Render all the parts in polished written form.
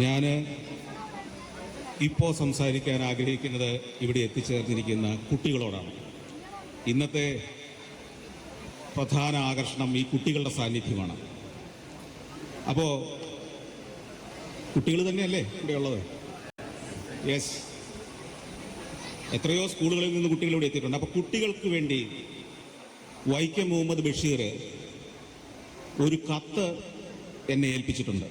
ഞാൻ ഇപ്പോൾ സംസാരിക്കാൻ ആഗ്രഹിക്കുന്നത് ഇവിടെ എത്തിച്ചേർന്നിരിക്കുന്ന കുട്ടികളോടാണ്. ഇന്നത്തെ പ്രധാന ആകർഷണം ഈ കുട്ടികളുടെ സാന്നിധ്യമാണ്. അപ്പോൾ കുട്ടികൾ തന്നെയല്ലേ ഇവിടെയുള്ളത്? യെസ്, എത്രയോ സ്കൂളുകളിൽ നിന്ന് കുട്ടികൾ ഇവിടെ എത്തിയിട്ടുണ്ട്. അപ്പോൾ കുട്ടികൾക്ക് വേണ്ടി വൈക്കം മുഹമ്മദ് ബഷീർ ഒരു കത്ത് എന്നെ ഏൽപ്പിച്ചിട്ടുണ്ട്.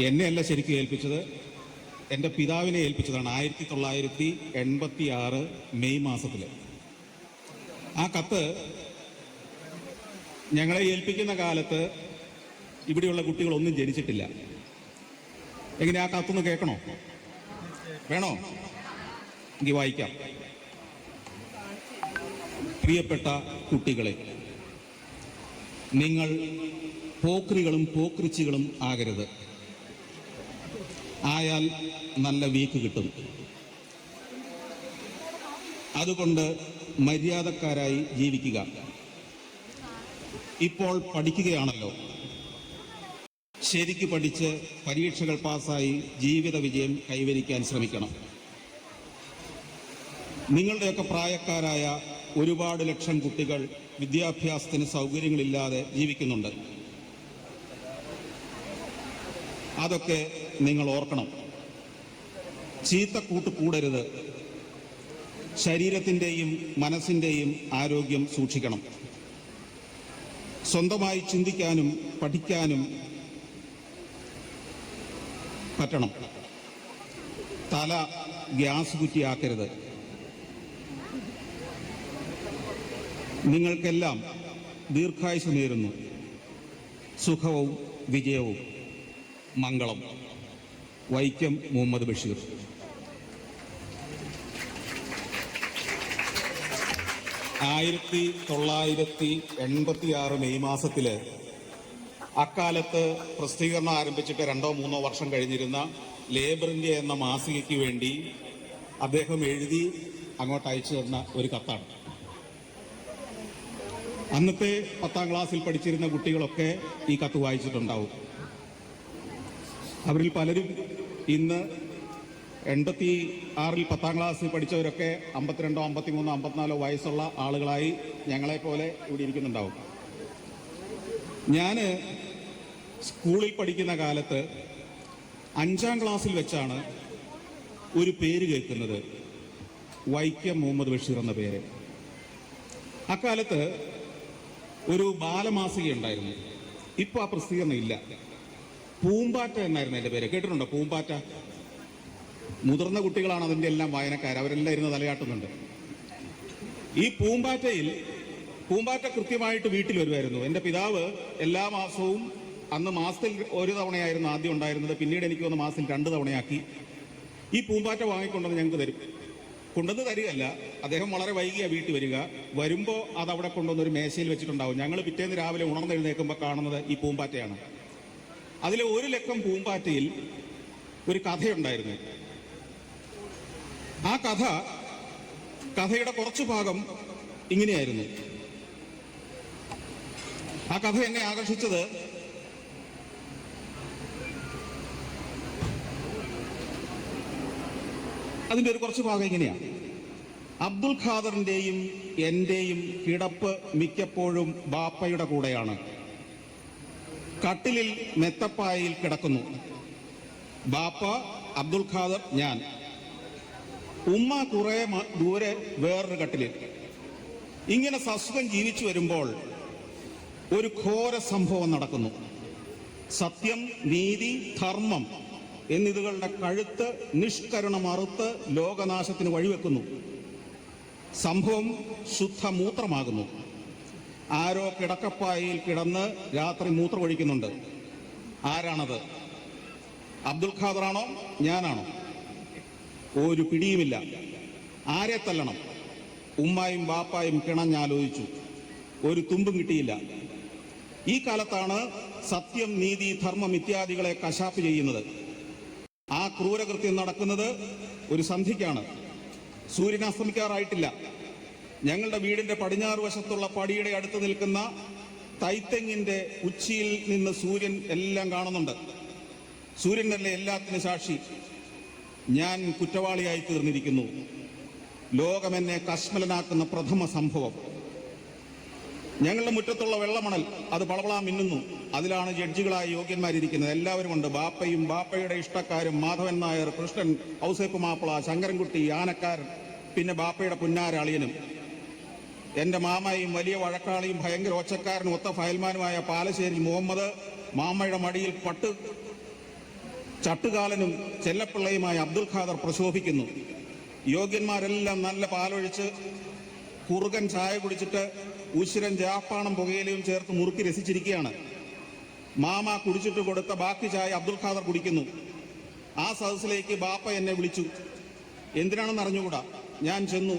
എന്നെയല്ല ശരിക്കും ഏൽപ്പിച്ചത്, എൻ്റെ പിതാവിനെ ഏൽപ്പിച്ചതാണ് 1986 മെയ് മാസത്തിൽ. ആ കത്ത് ഞങ്ങളെ ഏൽപ്പിക്കുന്ന കാലത്ത് ഇവിടെയുള്ള കുട്ടികളൊന്നും ജനിച്ചിട്ടില്ല. എങ്ങനെ ആ കത്തൊന്ന് കേൾക്കണോ? വേണോ? എനിക്ക് വായിക്കാം. പ്രിയപ്പെട്ട കുട്ടികളെ, നിങ്ങൾ പോക്രികളും പോക്രിച്ചികളും ആകരുത്. ആയാൽ നല്ല വീക്ക് കിട്ടും. അതുകൊണ്ട് മര്യാദക്കാരായി ജീവിക്കുക. ഇപ്പോൾ പഠിക്കുകയാണല്ലോ, ശരിക്ക് പഠിച്ച് പരീക്ഷകൾ പാസ്സായി ജീവിത വിജയം കൈവരിക്കാൻ ശ്രമിക്കണം. നിങ്ങളുടെയൊക്കെ പ്രായക്കാരായ ഒരുപാട് ലക്ഷം കുട്ടികൾ വിദ്യാഭ്യാസത്തിന് സൗകര്യങ്ങളില്ലാതെ ജീവിക്കുന്നുണ്ട്. അതൊക്കെ നിങ്ങൾ ഓർക്കണം. ചീത്തക്കൂട്ട് കൂടരുത്. ശരീരത്തിൻ്റെയും മനസ്സിൻ്റെയും ആരോഗ്യം സൂക്ഷിക്കണം. സ്വന്തമായി ചിന്തിക്കാനും പഠിക്കാനും പറ്റണം. തല ഗ്യാസ് കുറ്റിയാക്കരുത്. നിങ്ങൾക്കെല്ലാം ദീർഘായുസ്സ് നേരുന്നു. സുഖവും വിജയവും. മംഗളം. വൈക്കം മുഹമ്മദ് ബഷീർ. ആയിരത്തി 1986 മെയ് മാസത്തിൽ അക്കാലത്ത് പ്രസിദ്ധീകരണം ആരംഭിച്ചിട്ട് 2-3 വർഷം കഴിഞ്ഞിരുന്ന ലേബർ ഇന്ത്യ എന്ന മാസികയ്ക്ക് വേണ്ടി അദ്ദേഹം എഴുതി അങ്ങോട്ട് അയച്ചു തന്ന ഒരു കത്താണ്. അന്നത്തെ 10ാം ക്ലാസ്സിൽ പഠിച്ചിരുന്ന കുട്ടികളൊക്കെ ഈ കത്ത് വായിച്ചിട്ടുണ്ടാവും. അവരിൽ പലരും ഇന്ന് 86-ൽ 10ാം ക്ലാസ്സിൽ പഠിച്ചവരൊക്കെ 52, 53, 54 വയസ്സുള്ള ആളുകളായി ഞങ്ങളെപ്പോലെ ഇവിടെ ഇരിക്കുന്നുണ്ടാവും. ഞാൻ സ്കൂളിൽ പഠിക്കുന്ന കാലത്ത് 5ാം ക്ലാസ്സിൽ വെച്ചാണ് ഒരു പേര് കേൾക്കുന്നത്, വൈക്കം മുഹമ്മദ് ബഷീർ എന്ന പേര്. അക്കാലത്ത് ഒരു ബാലമാസിക ഉണ്ടായിരുന്നു. ഇപ്പോൾ ആ പ്രസിദ്ധീകരണം ഇല്ല. പൂമ്പാറ്റ എന്നായിരുന്നു എൻ്റെ പേര്. കേട്ടിട്ടുണ്ടോ പൂമ്പാറ്റ? മുതിർന്ന കുട്ടികളാണ് അതിൻ്റെ എല്ലാം വായനക്കാർ. അവരെല്ലാം ഇരുന്ന് തലയാട്ടുന്നുണ്ട്. ഈ പൂമ്പാറ്റ കൃത്യമായിട്ട് വീട്ടിൽ വരുമായിരുന്നു. എൻ്റെ പിതാവ് എല്ലാ മാസവും, അന്ന് മാസത്തിൽ ഒരു തവണയായിരുന്നു ആദ്യം ഉണ്ടായിരുന്നത്, പിന്നീട് എനിക്ക് തോന്നുന്നു മാസത്തിൽ 2 തവണയാക്കി, ഈ പൂമ്പാറ്റ വാങ്ങിക്കൊണ്ടുവന്ന് ഞങ്ങൾക്ക് തരും. കൊണ്ടുവന്ന് തരികയല്ല, അദ്ദേഹം വളരെ വൈകിയാണ് വീട്ടിൽ വരിക. വരുമ്പോൾ അത് അവിടെ കൊണ്ടുവന്നൊരു മേശയിൽ വെച്ചിട്ടുണ്ടാവും. ഞങ്ങൾ പിറ്റേന്ന് രാവിലെ ഉണർന്നെഴുന്നേൽക്കുമ്പോൾ കാണുന്നത് ഈ പൂമ്പാറ്റയാണ്. അതിലെ ഒരു ലക്കം പൂമ്പാറ്റയിൽ ഒരു കഥയുണ്ടായിരുന്നു. ആ കഥയുടെ കുറച്ചു ഭാഗം ഇങ്ങനെയായിരുന്നു. ആ കഥ എന്നെ ആകർഷിച്ചത് അതിൻ്റെ ഒരു കുറച്ച് ഭാഗം ഇങ്ങനെയാണ്. അബ്ദുൽ ഖാദറിൻ്റെയും എൻ്റെയും കിടപ്പ് മിക്കപ്പോഴും ബാപ്പയുടെ കൂടെയാണ്. കട്ടിലിൽ മെത്തപ്പായയിൽ കിടക്കുന്നു. ബാപ്പ, അബ്ദുൽ ഖാദർ, ഞാൻ. ഉമ്മ കുറെ ദൂരെ വേറൊരു കട്ടിലിൽ. ഇങ്ങനെ സസുഖം ജീവിച്ചു വരുമ്പോൾ ഒരു ഘോര സംഭവം നടക്കുന്നു. സത്യം, നീതി, ധർമ്മം എന്നിതുകളുടെ കഴുത്ത് നിഷ്കരുണം അറുത്ത് ലോകനാശത്തിന് വഴിവെക്കുന്നു. സംഭവം ശുദ്ധമൂത്രമാകുന്നു. ആരോ കിടക്കപ്പായയിൽ കിടന്ന് രാത്രി മൂത്രമൊഴിക്കുന്നുണ്ട്. ആരാണത്? അബ്ദുൽ ഖാദറാണോ ഞാനാണോ? ഒരു പിടിയുമില്ല. ആരെ തല്ലണം? ഉമ്മായും ബാപ്പായും കിണഞ്ഞാലോചിച്ചു. ഒരു തുമ്പും കിട്ടിയില്ല. ഈ കാലത്താണ് സത്യം, നീതി, ധർമ്മം ഇത്യാദികളെ കശാപ്പ് ചെയ്യുന്നത്. ആ ക്രൂരകൃത്യം നടക്കുന്നത് ഒരു സന്ധ്യയ്ക്കാണ്. സൂര്യൻ അസ്തമിക്കാറായിട്ടില്ല. ഞങ്ങളുടെ വീടിന്റെ പടിഞ്ഞാറ് വശത്തുള്ള പടിയുടെ അടുത്ത് നിൽക്കുന്ന തൈത്തെങ്ങിന്റെ ഉച്ചിയിൽ നിന്ന് സൂര്യൻ എല്ലാം കാണുന്നുണ്ട്. സൂര്യൻ തന്നെ എല്ലാത്തിനും സാക്ഷി. ഞാൻ കുറ്റവാളിയായി തീർന്നിരിക്കുന്നു. ലോകമെന്നെ കശ്മലനാക്കുന്ന പ്രഥമ സംഭവം. ഞങ്ങളുടെ മുറ്റത്തുള്ള വെള്ളമണൽ അത് പളപളാ മിന്നുന്നു. അതിലാണ് ജഡ്ജികളായ യോഗ്യന്മാരിയ്ക്കുന്നത്. എല്ലാവരും ഉണ്ട്. ബാപ്പയും ബാപ്പയുടെ ഇഷ്ടക്കാരും, മാധവൻ നായർ, കൃഷ്ണൻ, ഔസേപ്പ് മാപ്പിള, ശങ്കരൻകുട്ടി, ആനക്കാരൻ, പിന്നെ ബാപ്പയുടെ പുന്നാര അളിയനും, എന്റെ മാമയും വലിയ വഴക്കാളിയും ഭയങ്കര ഒച്ചക്കാരനും ഒത്ത ഫയൽമാനുമായ പാലശ്ശേരി മുഹമ്മദ്, മാമയുടെ മടിയിൽ ചട്ടുകാലനും ചെല്ലപ്പിള്ളയുമായ അബ്ദുൽ ഖാദർ പ്രശോഭിക്കുന്നു. യോഗ്യന്മാരെല്ലാം നല്ല പാലൊഴിച്ച് കുറുകൻ ചായ കുടിച്ചിട്ട് ഉശിരൻ ജാപ്പാണം പുകയിലയും ചേർത്ത് മുറുക്കി രസിച്ചിരിക്കുകയാണ്. മാമ കുടിച്ചിട്ട് കൊടുത്ത ബാക്കി ചായ അബ്ദുൽ ഖാദർ കുടിക്കുന്നു. ആ സദസ്സിലേക്ക് ബാപ്പ എന്നെ വിളിച്ചു. എന്തിനാണെന്ന് അറിഞ്ഞുകൂടാ. ഞാൻ ചെന്നു.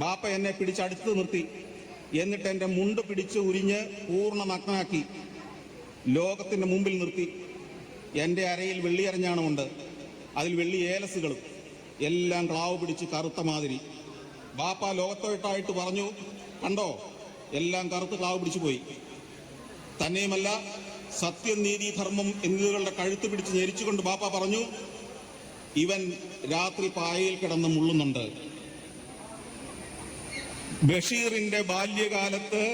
ബാപ്പ എന്നെ പിടിച്ചടുത്ത് നിർത്തി. എന്നിട്ട് എൻ്റെ മുണ്ട് പിടിച്ച് ഉരിഞ്ഞ് പൂർണ്ണ നഗ്നാക്കി ലോകത്തിൻ്റെ മുമ്പിൽ നിർത്തി. എൻ്റെ അരയിൽ വെള്ളിയരഞ്ഞാണമുണ്ട്. അതിൽ വെള്ളി ഏലസുകളും എല്ലാം ക്ലാവ് പിടിച്ച് കറുത്ത മാതിരി. ബാപ്പ ലോകത്തോട്ടായിട്ട് പറഞ്ഞു, കണ്ടോ, എല്ലാം കറുത്ത് ക്ലാവ് പിടിച്ചു പോയി. തന്നെയുമല്ല, സത്യം, നീതി, ധർമ്മം എന്നിവകളുടെ കഴുത്ത് പിടിച്ച് ഞെരിച്ചുകൊണ്ട് ബാപ്പ പറഞ്ഞു, ഇവൻ രാത്രി പായയിൽ കിടന്ന് മുള്ളുന്നുണ്ട്. ബഷീറിന്റെ ബാല്യകാലത്ത്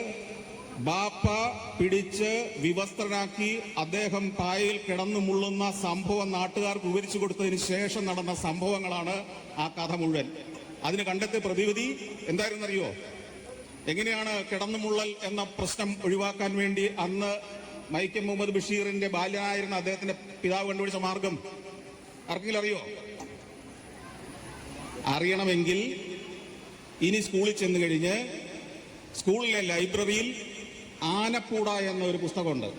ബാപ്പ പിടിച്ച് വിവസ്ത്രനാക്കി അദ്ദേഹം പായയിൽ കിടന്നു മുള്ളുന്ന സംഭവം നാട്ടുകാർക്ക് വിവരിച്ചു കൊടുത്തതിന് ശേഷം നടന്ന സംഭവങ്ങളാണ് ആ കഥ മുഴുവൻ. അതിന് കണ്ടെത്തിയ പ്രതിവിധി എന്തായിരുന്നറിയോ? എങ്ങനെയാണ് കിടന്നുമുള്ളൽ എന്ന പ്രശ്നം ഒഴിവാക്കാൻ വേണ്ടി അന്ന് വൈക്കം മുഹമ്മദ് ബഷീറിന്റെ ബാല്യനായിരുന്ന അദ്ദേഹത്തിന്റെ പിതാവ് കണ്ടുപിടിച്ച മാർഗം ആർക്കെങ്കിലും അറിയോ? അറിയണമെങ്കിൽ ഇനി സ്കൂളിൽ ചെന്ന് കഴിഞ്ഞ് സ്കൂളിലെ ലൈബ്രറിയിൽ ആനപ്പൂട എന്ന ഒരു പുസ്തകമുണ്ട്.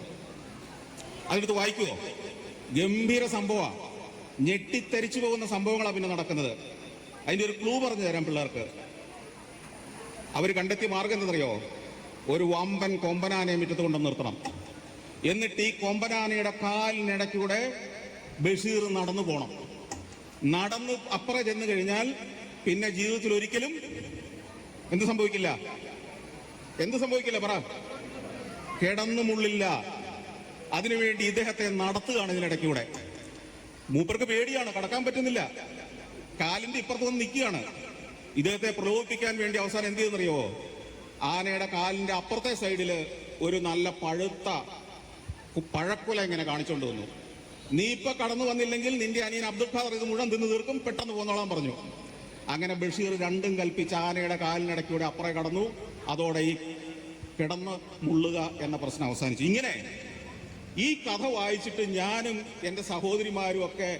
അതെടുത്ത് വായിക്കുമോ? ഗംഭീര സംഭവമാണ്. ഞെട്ടിത്തരിച്ചു പോകുന്ന സംഭവങ്ങളാണ് പിന്നെ നടക്കുന്നത്. അതിൻ്റെ ഒരു ക്ലൂ പറഞ്ഞു തരാം പിള്ളേർക്ക്. അവർ കണ്ടെത്തിയ മാർഗം എന്തെന്നറിയോ? ഒരു വമ്പൻ കൊമ്പനാനയെ മുറ്റത്ത് കൊണ്ടു നിർത്തണം. എന്നിട്ട് ഈ കൊമ്പനാനയുടെ കാലിനിടയ്ക്കൂടെ ബഷീർ നടന്നു പോകണം. നടന്ന് അപ്പുറം ചെന്ന് കഴിഞ്ഞാൽ പിന്നെ ജീവിതത്തിൽ ഒരിക്കലും എന്ത് സംഭവിക്കില്ല? പറ. കിടന്നു മുള്ളില്ല. അതിനുവേണ്ടി ഇദ്ദേഹത്തെ നടത്തുകയാണ് ഇതിനിടയ്ക്കൂടെ. മൂപ്പർക്ക് പേടിയാണ്, കടക്കാൻ പറ്റുന്നില്ല. കാലിന്റെ ഇപ്പുറത്ത് വന്ന് നിൽക്കുകയാണ്. ഇദ്ദേഹത്തെ പ്രലോഭിപ്പിക്കാൻ വേണ്ടി അവസാനം എന്ത് ചെയ്തെന്നറിയോ? ആനയുടെ കാലിന്റെ അപ്പുറത്തെ സൈഡില് ഒരു നല്ല പഴുത്ത പഴക്കുല ഇങ്ങനെ കാണിച്ചുകൊണ്ട് വന്നു. നീ ഇപ്പൊ കടന്നു വന്നില്ലെങ്കിൽ നിന്റെ അനിയൻ അബ്ദുൽ ഖാദർ ഇത് മുഴുവൻ തിന്ന് തീർക്കും, പെട്ടെന്ന് പോന്നോളാൻ പറഞ്ഞു. അങ്ങനെ ബഷീർ രണ്ടും കൽപ്പിച്ച് ആനയുടെ കാലിനിടയ്ക്കൂടെ അപ്പുറം കടന്നു. അതോടെ ഈ കിടന്ന് മുള്ളുക എന്ന പ്രശ്നം അവസാനിച്ചു. ഇങ്ങനെ ഈ കഥ വായിച്ചിട്ട് ഞാനും എൻ്റെ സഹോദരിമാരും ഒക്കെ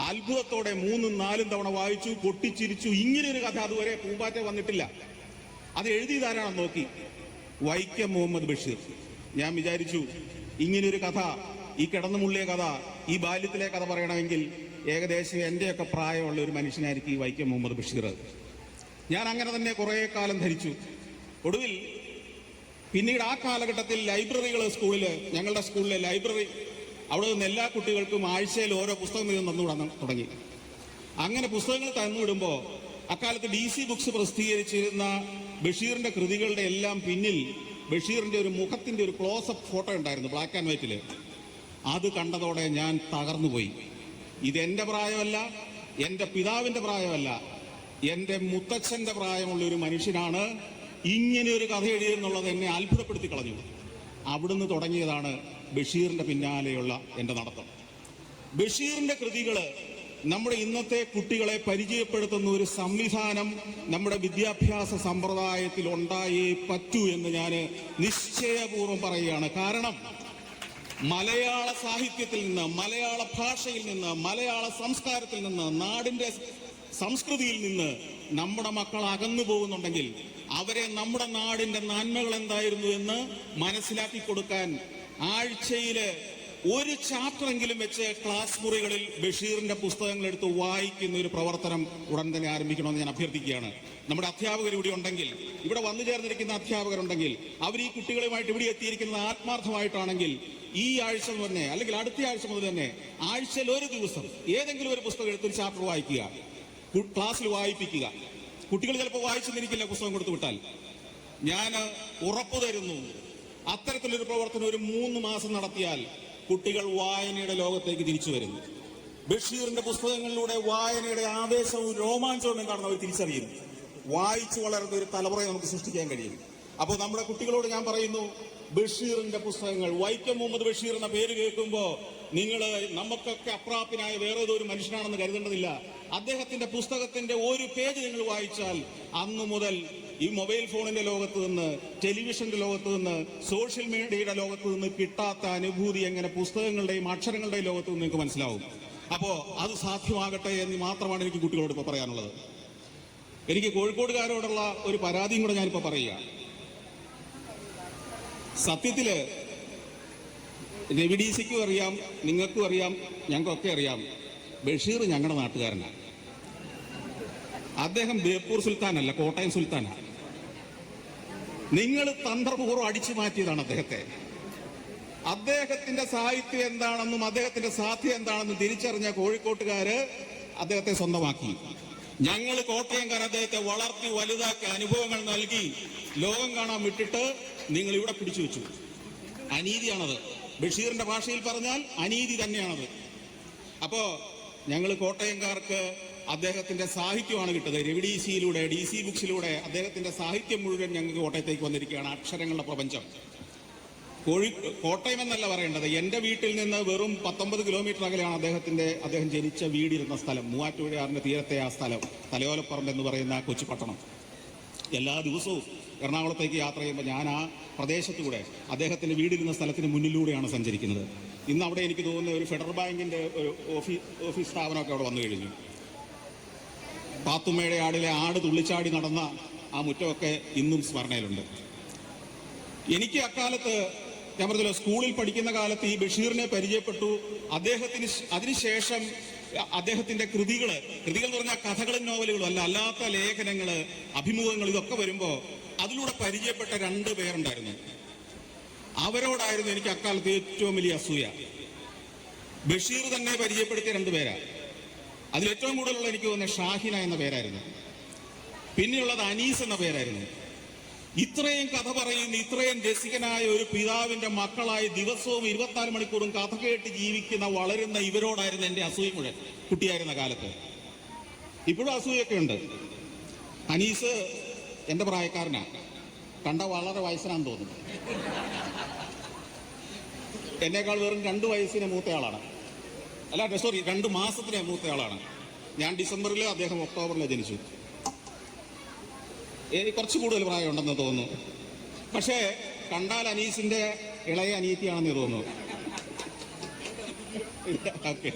അത്ഭുതത്തോടെ 3-4 തവണ വായിച്ചു, പൊട്ടിച്ചിരിച്ചു. ഇങ്ങനെയൊരു കഥ അതുവരെ പൂമ്പാറ്റ വന്നിട്ടില്ല. അത് എഴുതിയതാരാണെന്ന് നോക്കി, വൈക്കം മുഹമ്മദ് ബഷീർ. ഞാൻ വിചാരിച്ചു ഇങ്ങനെയൊരു കഥ, ഈ കിടന്നു മുള്ളിയ കഥ, ഈ ബാല്യത്തിലെ കഥ പറയണമെങ്കിൽ ഏകദേശം എൻ്റെയൊക്കെ പ്രായമുള്ള ഒരു മനുഷ്യനായിരിക്കും ഈ വൈക്കം മുഹമ്മദ് ബഷീർ. ഞാൻ അങ്ങനെ തന്നെ കുറേ കാലം ധരിച്ചു. ഒടുവിൽ പിന്നീട് ആ കാലഘട്ടത്തിൽ ലൈബ്രറികൾ ഞങ്ങളുടെ സ്കൂളിലെ ലൈബ്രറി, അവിടെ നിന്ന് എല്ലാ കുട്ടികൾക്കും ആഴ്ചയിൽ ഓരോ പുസ്തകം വീതം തന്നുവിടാൻ തുടങ്ങി. അങ്ങനെ പുസ്തകങ്ങൾ തന്നുവിടുമ്പോൾ അക്കാലത്ത് DC ബുക്സ് പ്രസിദ്ധീകരിച്ചിരുന്ന ബഷീറിന്റെ കൃതികളുടെ എല്ലാം പിന്നിൽ ബഷീറിന്റെ ഒരു മുഖത്തിന്റെ ഒരു ക്ലോസപ്പ് ഫോട്ടോ ഉണ്ടായിരുന്നു, ബ്ലാക്ക് ആൻഡ് വൈറ്റില്. അത് കണ്ടതോടെ ഞാൻ തകർന്നുപോയി. ഇതെന്റെ പ്രായമല്ല, എൻ്റെ പിതാവിന്റെ പ്രായമല്ല, എൻ്റെ മുത്തച്ഛന്റെ പ്രായമുള്ള ഒരു മനുഷ്യനാണ് ഇങ്ങനെ ഒരു കഥ എഴുതിയെന്നുള്ളത് എന്നെ അത്ഭുതപ്പെടുത്തി കളഞ്ഞു. അവിടുന്ന് തുടങ്ങിയതാണ് ബഷീറിന്റെ പിന്നാലെയുള്ള എൻ്റെ നടത്തം. ബഷീറിന്റെ കൃതികൾ നമ്മുടെ ഇന്നത്തെ കുട്ടികളെ പരിചയപ്പെടുത്തുന്ന ഒരു സംവിധാനം നമ്മുടെ വിദ്യാഭ്യാസ സമ്പ്രദായത്തിൽ ഉണ്ടായേ പറ്റൂ എന്ന് ഞാൻ നിശ്ചയപൂർവ്വം പറയുകയാണ്. കാരണം മലയാള സാഹിത്യത്തിൽ നിന്ന്, മലയാള ഭാഷയിൽ നിന്ന്, മലയാള സംസ്കാരത്തിൽ നിന്ന്, നാടിന്റെ സംസ്കൃതിയിൽ നിന്ന് നമ്മുടെ മക്കൾ അകന്നു പോകുന്നുണ്ടെങ്കിൽ അവരെ നമ്മുടെ നാടിന്റെ നന്മകൾ എന്തായിരുന്നു എന്ന് മനസ്സിലാക്കി കൊടുക്കാൻ ആഴ്ചയില് ഒരു ചാപ്റ്ററെങ്കിലും വെച്ച് ക്ലാസ് മുറികളിൽ ബഷീറിന്റെ പുസ്തകങ്ങൾ എടുത്ത് വായിക്കുന്ന ഒരു പ്രവർത്തനം ഉടൻ തന്നെ ആരംഭിക്കണമെന്ന് ഞാൻ അഭ്യർത്ഥിക്കുകയാണ്. നമ്മുടെ അധ്യാപകർ ഇവിടെ ഉണ്ടെങ്കിൽ, ഇവിടെ വന്നു ചേർന്നിരിക്കുന്ന അധ്യാപകരുണ്ടെങ്കിൽ, അവർ ഈ കുട്ടികളുമായിട്ട് ഇവിടെ എത്തിയിരിക്കുന്നത് ആത്മാർത്ഥമായിട്ടാണെങ്കിൽ ഈ ആഴ്ച തന്നെ അല്ലെങ്കിൽ അടുത്ത ആഴ്ച മുതൽ തന്നെ ആഴ്ചയിൽ ഒരു ദിവസം ഏതെങ്കിലും ഒരു പുസ്തകം എടുത്തൊരു ചാപ്റ്റർ വായിക്കുക, ക്ലാസ്സിൽ വായിപ്പിക്കുക. കുട്ടികൾ ചിലപ്പോൾ വായിച്ചെന്നിരിക്കില്ല പുസ്തകം കൊടുത്തു വിട്ടാൽ. ഞാൻ ഉറപ്പു തരുന്നു, അത്തരത്തിലൊരു പ്രവർത്തനം ഒരു 3 മാസം നടത്തിയാൽ കുട്ടികൾ വായനയുടെ ലോകത്തേക്ക് തിരിച്ചു വരുന്നു. ബഷീറിന്റെ പുസ്തകങ്ങളിലൂടെ വായനയുടെ ആവേശവും രോമാഞ്ചവും എന്താണെന്ന് അവർ തിരിച്ചറിയും. വായിച്ചു വളരുന്ന ഒരു തലമുറയെ നമുക്ക് സൃഷ്ടിക്കാൻ കഴിയും. അപ്പോൾ നമ്മുടെ കുട്ടികളോട് ഞാൻ പറയുന്നു, ബഷീറിന്റെ പുസ്തകങ്ങൾ, വൈക്കം മുഹമ്മദ് ബഷീർ എന്ന പേര് കേൾക്കുമ്പോൾ നിങ്ങൾ നമുക്കൊക്കെ അപ്രാപ്യനായ വേറെ ഏതോ ഒരു മനുഷ്യനാണെന്ന് കരുതേണ്ടതില്ല. അദ്ദേഹത്തിന്റെ പുസ്തകത്തിന്റെ ഒരു പേജ് നിങ്ങൾ വായിച്ചാൽ അന്നു മുതൽ ഈ മൊബൈൽ ഫോണിന്റെ ലോകത്ത് നിന്ന്, ടെലിവിഷന്റെ ലോകത്ത് നിന്ന്, സോഷ്യൽ മീഡിയയുടെ ലോകത്ത് നിന്ന് കിട്ടാത്ത അനുഭൂതി എങ്ങനെ പുസ്തകങ്ങളുടെയും അക്ഷരങ്ങളുടെയും ലോകത്ത് നിന്ന് നിങ്ങൾക്ക് മനസ്സിലാവും. അപ്പോ അത് സാധ്യമാകട്ടെ എന്ന് മാത്രമാണ് എനിക്ക് കുട്ടികളോട് ഇപ്പോൾ പറയാനുള്ളത്. എനിക്ക് കോഴിക്കോടുകാരോടുള്ള ഒരു പരാതിയും കൂടെ ഞാനിപ്പോൾ പറയുക. സത്യത്തില് രവിഡിസിക്കും അറിയാം, നിങ്ങൾക്കും അറിയാം, ഞങ്ങൾക്കൊക്കെ അറിയാം, ബഷീർ ഞങ്ങളുടെ നാട്ടുകാരനാണ്. അദ്ദേഹം ബേപ്പൂർ സുൽത്താനല്ല, കോട്ടയം സുൽത്താനാണ്. നിങ്ങൾ തന്ത്രപൂർവ്വം അടിച്ചു മാറ്റിയതാണ് അദ്ദേഹത്തെ. അദ്ദേഹത്തിന്റെ സാഹിത്യം എന്താണെന്നും അദ്ദേഹത്തിന്റെ സാധ്യത എന്താണെന്നും തിരിച്ചറിഞ്ഞ കോഴിക്കോട്ടുകാര് അദ്ദേഹത്തെ സ്വന്തമാക്കി. ഞങ്ങൾ കോട്ടയംകാർ അദ്ദേഹത്തെ വളർത്തി വലുതാക്കി അനുഭവങ്ങൾ നൽകി ലോകം കാണാൻ വിട്ടിട്ട് നിങ്ങൾ ഇവിടെ പിടിച്ചു വെച്ചു. അനീതിയാണത്. ബഷീറിന്റെ ഭാഷയിൽ പറഞ്ഞാൽ അനീതി തന്നെയാണത്. അപ്പോ ഞങ്ങൾ കോട്ടയംകാർക്ക് അദ്ദേഹത്തിന്റെ സാഹിത്യമാണ് കിട്ടുന്നത്. രവിഡിസിയിലൂടെ, DC ബുക്സിലൂടെ അദ്ദേഹത്തിന്റെ സാഹിത്യം മുഴുവൻ ഞങ്ങൾക്ക് കോട്ടയത്തേക്ക് വന്നിരിക്കുകയാണ്. അക്ഷരങ്ങളുടെ പ്രപഞ്ചം. കോട്ടയം എന്നല്ല പറയേണ്ടത്, എന്റെ വീട്ടിൽ നിന്ന് വെറും 19 കിലോമീറ്റർ അകലെയാണ് അദ്ദേഹം ജനിച്ച വീടിരുന്ന സ്ഥലം. മൂവാറ്റുപുഴയാറിന്റെ തീരത്തെ ആ സ്ഥലം, തലയോലപ്പറമ്പ് എന്ന് പറയുന്ന കൊച്ചു പട്ടണം. എല്ലാ ദിവസവും എറണാകുളത്തേക്ക് യാത്ര ചെയ്യുമ്പോൾ ഞാൻ ആ പ്രദേശത്തൂടെ അദ്ദേഹത്തിന്റെ വീടിരുന്ന സ്ഥലത്തിന് മുന്നിലൂടെയാണ് സഞ്ചരിക്കുന്നത്. ഇന്ന് അവിടെ എനിക്ക് തോന്നുന്ന ഒരു ഫെഡറൽ ബാങ്കിന്റെ ഒരു ഓഫീസ് സ്ഥാപനമൊക്കെ അവിടെ വന്നു കഴിഞ്ഞു. പാത്തുമ്മയുടെ ആടിലെ ആട് തുള്ളിച്ചാടി നടന്ന ആ മുറ്റമൊക്കെ ഇന്നും സ്മരണയിലുണ്ട്. എനിക്ക് അക്കാലത്ത്, ഞാൻ പറഞ്ഞല്ലോ, സ്കൂളിൽ പഠിക്കുന്ന കാലത്ത് ഈ ബഷീറിനെ പരിചയപ്പെട്ടു. അതിനുശേഷം അദ്ദേഹത്തിന്റെ കൃതികൾ എന്ന് പറഞ്ഞാൽ കഥകളും നോവലുകളും അല്ല, അല്ലാത്ത ലേഖനങ്ങള്, അഭിമുഖങ്ങൾ, ഇതൊക്കെ വരുമ്പോ അതിലൂടെ പരിചയപ്പെട്ട 2 പേരുണ്ടായിരുന്നു. അവരോടായിരുന്നു എനിക്ക് അക്കാലത്ത് ഏറ്റവും വലിയ അസൂയ. ബഷീർ തന്നെ പരിചയപ്പെടുത്തിയ 2 പേരാ. അതിലേറ്റവും കൂടുതലുള്ള എനിക്ക് തോന്നുന്നത് ഷാഹിന എന്ന പേരായിരുന്നു. പിന്നെയുള്ളത് അനീസ് എന്ന പേരായിരുന്നു. ഇത്രയും കഥ പറയുന്ന, ഇത്രയും രസികനായ ഒരു പിതാവിന്റെ മക്കളായി ദിവസവും 24 മണിക്കൂറും കഥ കേട്ട് ജീവിക്കുന്ന, വളരുന്ന ഇവരോടായിരുന്നു എന്റെ അസൂയ മുഴുവൻ കുട്ടിയായിരുന്ന കാലത്ത്. ഇപ്പോഴും അസൂയൊക്കെ ഉണ്ട്. അനീസ് എന്റെ പ്രായക്കാരനാണ്. കണ്ട വളരെ വയസ്സനാന്ന് തോന്നുന്നു. എന്നേക്കാൾ വെറും 2 വയസ്സിന് മൂത്തയാളാണ്. അല്ല, സോറി, 2 മാസത്തിന് മൂത്തയാളാണ്. ഞാൻ ഡിസംബറിൽ, അദ്ദേഹം ഒക്ടോബറിൽ ജനിച്ചു. കുറച്ച് കൂടുതൽ പ്രായമുണ്ടെന്ന് തോന്നുന്നു. പക്ഷേ കണ്ടാൽ അനീസിന്റെ ഇളയ അനിയത്തിയാണെന്ന് തോന്നുന്നു. ഓക്കെ.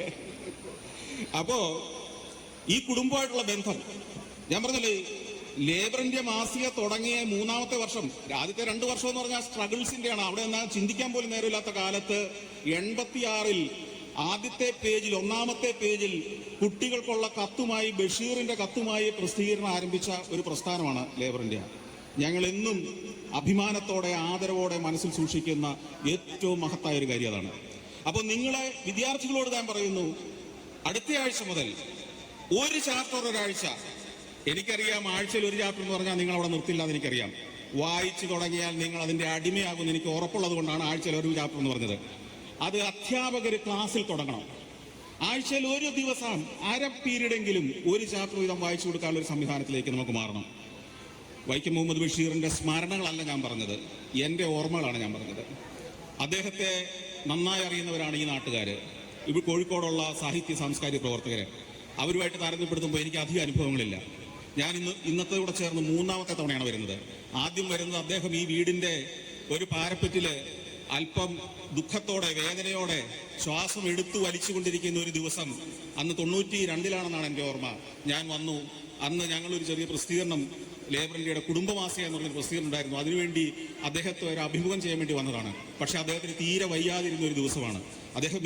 അപ്പോ ഈ കുടുംബമായിട്ടുള്ള ബന്ധം, ഞാൻ പറഞ്ഞല്ലേ, ലേബർ ഇന്ത്യ മാസിക തുടങ്ങിയ 3ാമത്തെ വർഷം, ആദ്യത്തെ 2 വർഷം എന്ന് പറഞ്ഞാൽ സ്ട്രഗിൾസിന്റെയാണ്. അവിടെ എന്നാൽ ചിന്തിക്കാൻ പോലും നേരമില്ലാത്ത കാലത്ത് 86-ൽ ആദ്യത്തെ പേജിൽ, 1ാമത്തെ പേജിൽ കുട്ടികൾക്കുള്ള കത്തുമായി, ബഷീറിന്റെ കത്തുമായി പ്രസിദ്ധീകരണം ആരംഭിച്ച ഒരു പ്രസ്ഥാനമാണ് ലേബർ ഇന്ത്യ. ഞങ്ങൾ എന്നും അഭിമാനത്തോടെ, ആദരവോടെ മനസ്സിൽ സൂക്ഷിക്കുന്ന ഏറ്റവും മഹത്തായ ഒരു കാര്യം അതാണ്. അപ്പോൾ നിങ്ങളെ വിദ്യാർത്ഥികളോട് ഞാൻ പറയുന്നു, അടുത്ത ആഴ്ച മുതൽ ഒരു ചാപ്റ്റർ ഒരാഴ്ച, എനിക്കറിയാം ആഴ്ചയിൽ ഒരു ചാപ്റ്റർ എന്ന് പറഞ്ഞാൽ നിങ്ങൾ അവിടെ നിർത്തില്ല എന്ന് എനിക്കറിയാം. വായിച്ചു തുടങ്ങിയാൽ നിങ്ങൾ അതിന്റെ അടിമയാകുമെന്ന് എനിക്ക് ഉറപ്പുള്ളത് കൊണ്ടാണ് ആഴ്ചയിൽ ഒരു ചാപ്റ്റർ എന്ന് പറഞ്ഞത്. അത് അധ്യാപകർ ക്ലാസ്സിൽ തുടങ്ങണം. ആഴ്ചയിൽ ഒരു ദിവസം അര പീരീഡെങ്കിലും ഒരു ചാപ്റ്റർ വീതം വായിച്ചു കൊടുക്കാനുള്ള ഒരു സംവിധാനത്തിലേക്ക് നമുക്ക് മാറണം. വൈക്കം മുഹമ്മദ് ബഷീറിന്റെ സ്മരണകളല്ല ഞാൻ പറഞ്ഞത്, എൻ്റെ ഓർമ്മകളാണ് ഞാൻ പറഞ്ഞത്. അദ്ദേഹത്തെ നന്നായി അറിയുന്നവരാണ് ഈ നാട്ടുകാർ, ഇവിടെ കോഴിക്കോടുള്ള സാഹിത്യ സാംസ്കാരിക പ്രവർത്തകർ. അവരുമായിട്ട് താരതമ്യപ്പെടുത്തുമ്പോൾ എനിക്ക് അധികം അനുഭവങ്ങളില്ല. ഞാൻ ഇന്നത്തെ കൂടെ ചേർന്ന് 3ാമത്തെ തവണയാണ് വരുന്നത്. ആദ്യം വരുന്നത് അദ്ദേഹം ഈ വീടിന്റെ ഒരു പാരപ്പറ്റില് അല്പം ദുഃഖത്തോടെ, വേദനയോടെ ശ്വാസം എടുത്തു വലിച്ചുകൊണ്ടിരിക്കുന്ന ഒരു ദിവസം, അന്ന് 92-ലാണെന്നാണ് എൻ്റെ ഓർമ്മ. ഞാൻ വന്നു. അന്ന് ഞങ്ങളൊരു ചെറിയ പ്രസിദ്ധീകരണം, ലേബർ ഇന്ത്യയുടെ കുടുംബമാസിക എന്നുള്ളൊരു പ്രസിദ്ധീകരണം ഉണ്ടായിരുന്നു. അതിനുവേണ്ടി അദ്ദേഹത്തെ ഒരു അഭിമുഖം ചെയ്യാൻ വേണ്ടി വന്നതാണ്. പക്ഷെ അദ്ദേഹത്തിന് തീരെ വയ്യാതിരുന്ന ഒരു ദിവസമാണ്. അദ്ദേഹം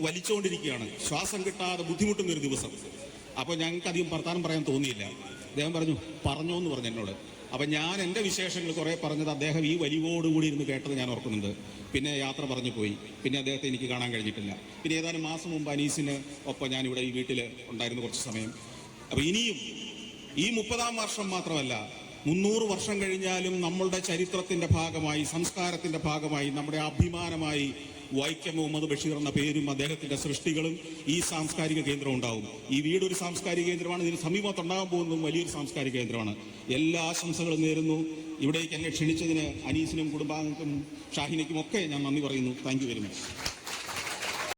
വലിച്ചുകൊണ്ടിരിക്കുകയാണ്, ശ്വാസം കിട്ടാതെ ബുദ്ധിമുട്ടുന്ന ഒരു ദിവസം. അപ്പോൾ ഞങ്ങൾക്ക് അധികം വർത്താനം പറയാൻ തോന്നിയില്ല. അദ്ദേഹം പറഞ്ഞോ എന്ന് പറഞ്ഞു എന്നോട്. അപ്പം ഞാൻ എൻ്റെ വിശേഷങ്ങൾ കുറേ പറഞ്ഞത് അദ്ദേഹം ഈ വലിവോടുകൂടി ഇരുന്ന് കേട്ടത് ഞാൻ ഓർക്കുന്നുണ്ട്. പിന്നെ യാത്ര പറഞ്ഞു പോയി. പിന്നെ അദ്ദേഹത്തെ എനിക്ക് കാണാൻ കഴിഞ്ഞിട്ടില്ല. പിന്നെ ഏതാനും മാസം മുമ്പ് അനീസിന് ഒപ്പം ഞാനിവിടെ ഈ വീട്ടിൽ ഉണ്ടായിരുന്നു കുറച്ച് സമയം. അപ്പോൾ ഇനിയും ഈ 30-ാം വർഷം മാത്രമല്ല, 300 വർഷം കഴിഞ്ഞാലും നമ്മളുടെ ചരിത്രത്തിന്റെ ഭാഗമായി, സംസ്കാരത്തിന്റെ ഭാഗമായി, നമ്മുടെ അഭിമാനമായി വൈക്കം മുഹമ്മദ് ബഷീർ എന്ന പേരും അദ്ദേഹത്തിന്റെ സൃഷ്ടികളും ഈ സാംസ്കാരിക കേന്ദ്രം ഉണ്ടാവും. ഈ വീടൊരു സാംസ്കാരിക കേന്ദ്രമാണ്. ഇതിന് സമീപത്തുണ്ടാകാൻ പോകുന്നതും വലിയൊരു സാംസ്കാരിക കേന്ദ്രമാണ്. എല്ലാ ആശംസകളും നേരുന്നു. ഇവിടേക്ക് എന്നെ ക്ഷണിച്ചതിന് അനീസിനും കുടുംബാംഗങ്ങൾക്കും ഷാഹിനയ്ക്കും ഒക്കെ ഞാൻ നന്ദി പറയുന്നു. Thank you very much.